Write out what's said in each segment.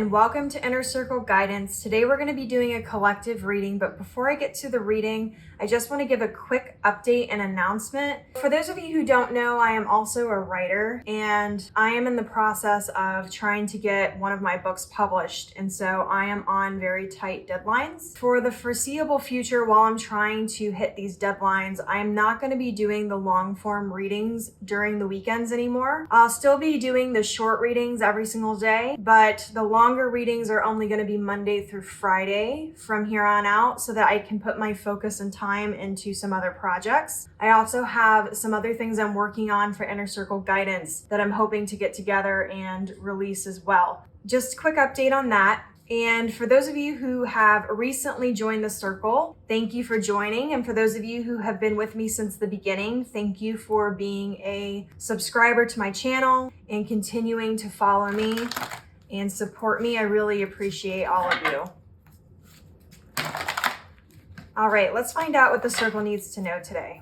and welcome to Inner Circle Guidance. Today we're going to be doing a collective reading, but before I get to the reading, I just want to give a quick update and announcement. For those of you who don't know, I am also a writer, and I am in the process of trying to get one of my books published, and so I am on very tight deadlines. For the foreseeable future, while I'm trying to hit these deadlines, I am not going to be doing the long form readings during the weekends anymore. I'll still be doing the short readings every single day, but the longer readings are only going to be Monday through Friday from here on out so that I can put my focus and time into some other projects. I also have some other things I'm working on for Inner Circle Guidance that I'm hoping to get together and release as well. Just a quick update on that. And for those of you who have recently joined the circle, thank you for joining. And for those of you who have been with me since the beginning, thank you for being a subscriber to my channel and continuing to follow me and support me. I really appreciate all of you. All right, let's find out what the circle needs to know today.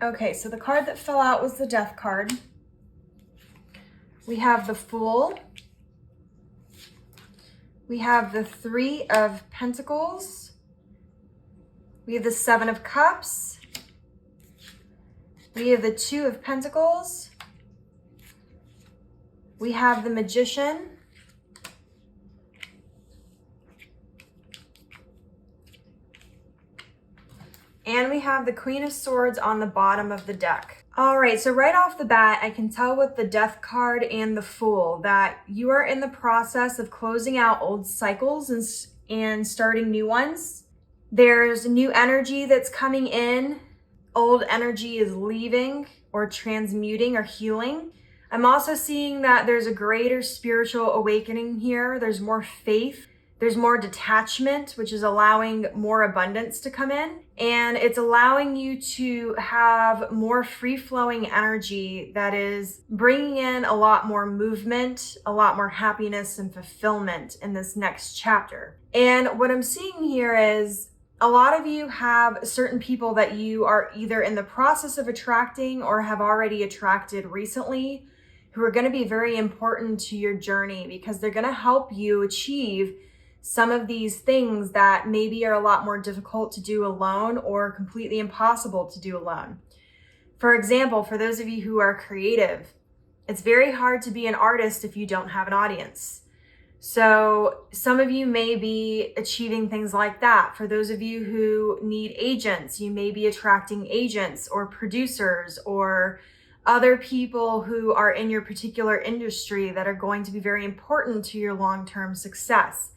Okay, so the card that fell out was the Death card. We have the Fool. We have the Three of Pentacles. We have the Seven of Cups. We have the Two of Pentacles. We have the Magician. And we have the Queen of Swords on the bottom of the deck. All right, so right off the bat, I can tell with the Death card and the Fool that you are in the process of closing out old cycles and starting new ones. There's new energy that's coming in. Old energy is leaving or transmuting or healing. I'm also seeing that there's a greater spiritual awakening here. There's more faith. There's more detachment, which is allowing more abundance to come in. And it's allowing you to have more free-flowing energy that is bringing in a lot more movement, a lot more happiness and fulfillment in this next chapter. And what I'm seeing here is a lot of you have certain people that you are either in the process of attracting or have already attracted recently who are going to be very important to your journey because they're going to help you achieve some of these things that maybe are a lot more difficult to do alone or completely impossible to do alone. For example, for those of you who are creative, it's very hard to be an artist if you don't have an audience. So some of you may be achieving things like that. For those of you who need agents, you may be attracting agents or producers or other people who are in your particular industry that are going to be very important to your long-term success.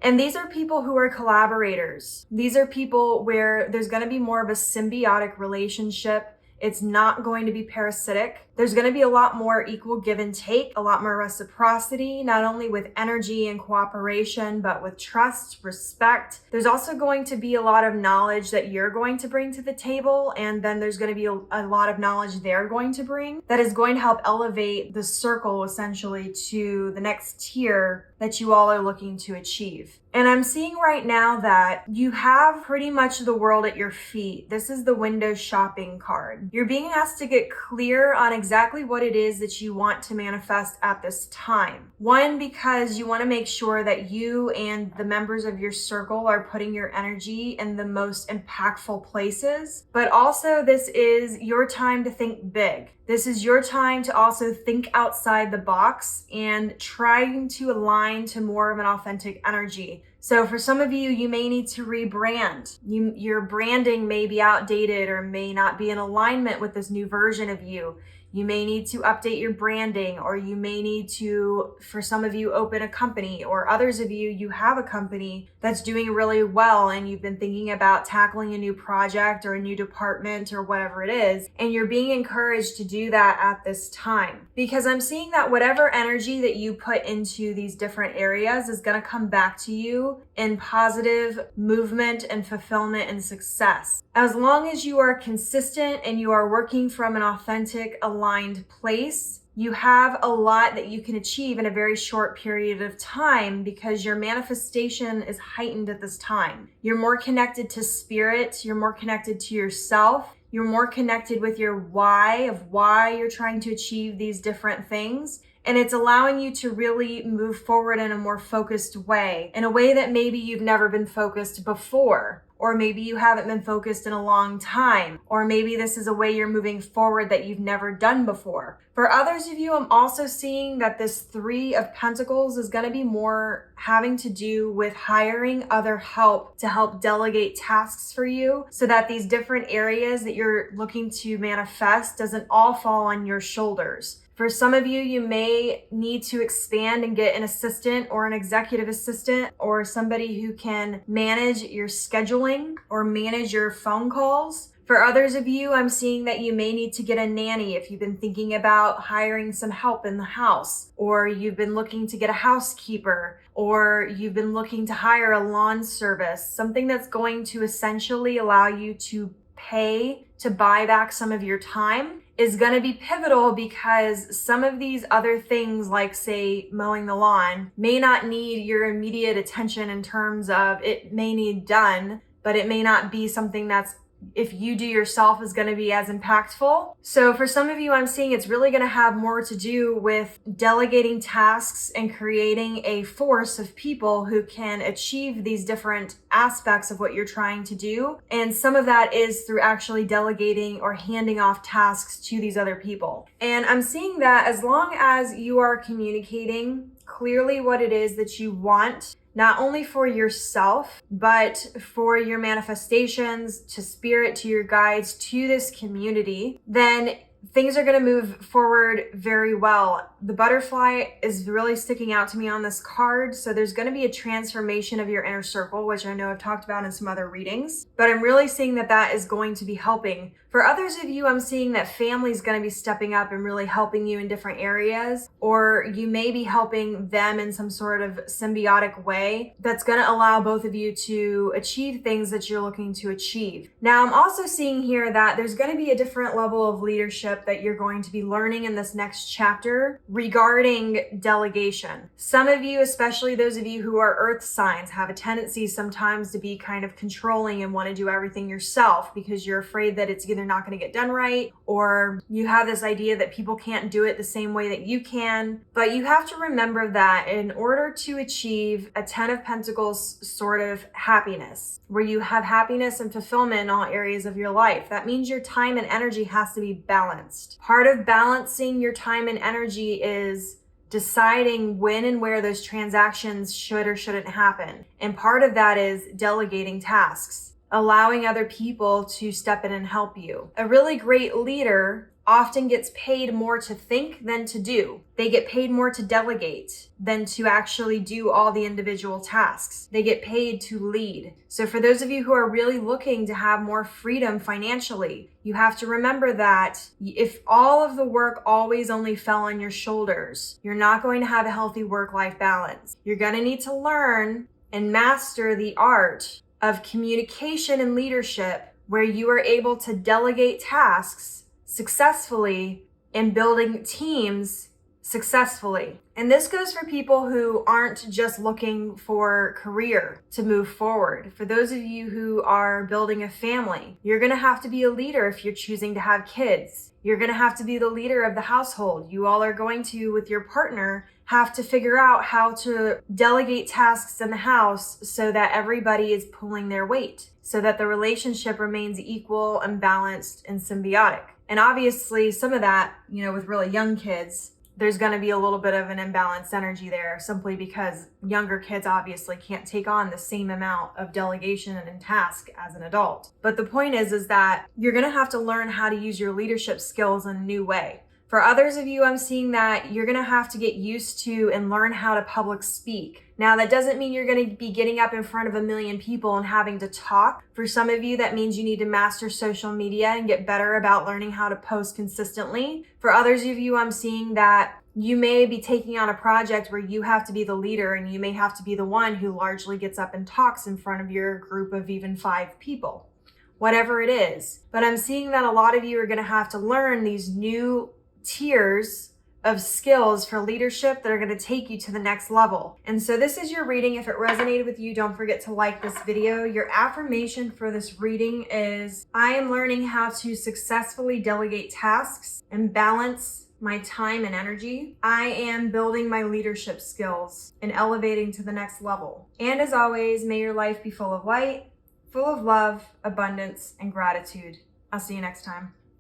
And these are people who are collaborators. These are people where there's going to be more of a symbiotic relationship. It's not going to be parasitic. There's going to be a lot more equal give and take, a lot more reciprocity, not only with energy and cooperation, but with trust, respect. There's also going to be a lot of knowledge that you're going to bring to the table. And then there's going to be a lot of knowledge they're going to bring that is going to help elevate the circle essentially to the next tier that you all are looking to achieve. And I'm seeing right now that you have pretty much the world at your feet. This is the window shopping card. You're being asked to get clear on exactly what it is that you want to manifest at this time. One, because you want to make sure that you and the members of your circle are putting your energy in the most impactful places. But also this is your time to think big. This is your time to also think outside the box and trying to align to more of an authentic energy. So for some of you, you may need to rebrand. Your branding may be outdated or may not be in alignment with this new version of you. You may need to update your branding, or you may need to, for some of you, open a company, or others of you, you have a company that's doing really well and you've been thinking about tackling a new project or a new department or whatever it is, and you're being encouraged to do that at this time. Because I'm seeing that whatever energy that you put into these different areas is going to come back to you in positive movement and fulfillment and success. As long as you are consistent and you are working from an authentic, aligned place, You have a lot that you can achieve in a very short period of time because your manifestation is heightened at this time. You're more connected to spirit, you're more connected to yourself, you're more connected with your why of why you're trying to achieve these different things. And it's allowing you to really move forward in a more focused way, in a way that maybe you've never been focused before. Or maybe you haven't been focused in a long time. Or maybe this is a way you're moving forward that you've never done before. For others of you, I'm also seeing that this 3 of Pentacles is going to be more having to do with hiring other help to help delegate tasks for you so that these different areas that you're looking to manifest doesn't all fall on your shoulders. For some of you, you may need to expand and get an assistant or an executive assistant or somebody who can manage your scheduling or manage your phone calls. For others of you, I'm seeing that you may need to get a nanny if you've been thinking about hiring some help in the house, or you've been looking to get a housekeeper, or you've been looking to hire a lawn service, something that's going to essentially allow you to pay to buy back some of your time is going to be pivotal, because some of these other things, like say mowing the lawn, may not need your immediate attention in terms of it may need done, but it may not be something that's, if you do yourself, is going to be as impactful. So for some of you, I'm seeing it's really going to have more to do with delegating tasks and creating a force of people who can achieve these different aspects of what you're trying to do. And some of that is through actually delegating or handing off tasks to these other people. And I'm seeing that as long as you are communicating clearly what it is that you want, not only for yourself, but for your manifestations, to spirit, to your guides, to this community, then things are going to move forward very well. The butterfly is really sticking out to me on this card. So there's going to be a transformation of your inner circle, which I know I've talked about in some other readings, but I'm really seeing that that is going to be helping. For others of you, I'm seeing that family is going to be stepping up and really helping you in different areas, or you may be helping them in some sort of symbiotic way that's going to allow both of you to achieve things that you're looking to achieve. Now, I'm also seeing here that there's going to be a different level of leadership that you're going to be learning in this next chapter regarding delegation. Some of you, especially those of you who are earth signs, have a tendency sometimes to be kind of controlling and want to do everything yourself because you're afraid that it's either not going to get done right, or you have this idea that people can't do it the same way that you can. But you have to remember that in order to achieve a 10 of Pentacles sort of happiness, where you have happiness and fulfillment in all areas of your life, that means your time and energy has to be balanced. Part of balancing your time and energy is deciding when and where those transactions should or shouldn't happen. And part of that is delegating tasks, allowing other people to step in and help you. A really great leader often gets paid more to think than to do. They get paid more to delegate than to actually do all the individual tasks. They get paid to lead. So for those of you who are really looking to have more freedom financially, you have to remember that if all of the work always only fell on your shoulders, you're not going to have a healthy work-life balance. You're going to need to learn and master the art of communication and leadership, where you are able to delegate tasks successfully and building teams successfully. And this goes for people who aren't just looking for career to move forward. For those of you who are building a family, you're going to have to be a leader if you're choosing to have kids. You're going to have to be the leader of the household. You all are going to, with your partner, have to figure out how to delegate tasks in the house so that everybody is pulling their weight, so that the relationship remains equal and balanced and symbiotic. And obviously some of that, with really young kids, there's going to be a little bit of an imbalanced energy there, simply because younger kids obviously can't take on the same amount of delegation and task as an adult. But the point is that you're going to have to learn how to use your leadership skills in a new way. For others of you, I'm seeing that you're going to have to get used to and learn how to public speak. Now, that doesn't mean you're going to be getting up in front of 1 million people and having to talk. For some of you, that means you need to master social media and get better about learning how to post consistently. For others of you, I'm seeing that you may be taking on a project where you have to be the leader, and you may have to be the one who largely gets up and talks in front of your group of even 5 people, whatever it is. But I'm seeing that a lot of you are going to have to learn these new tiers of skills for leadership that are going to take you to the next level. And so this is your reading. If it resonated with you, don't forget to like this video. Your affirmation for this reading is, I am learning how to successfully delegate tasks and balance my time and energy. I am building my leadership skills and elevating to the next level. And as always, may your life be full of light, full of love, abundance, and gratitude. I'll see you next time.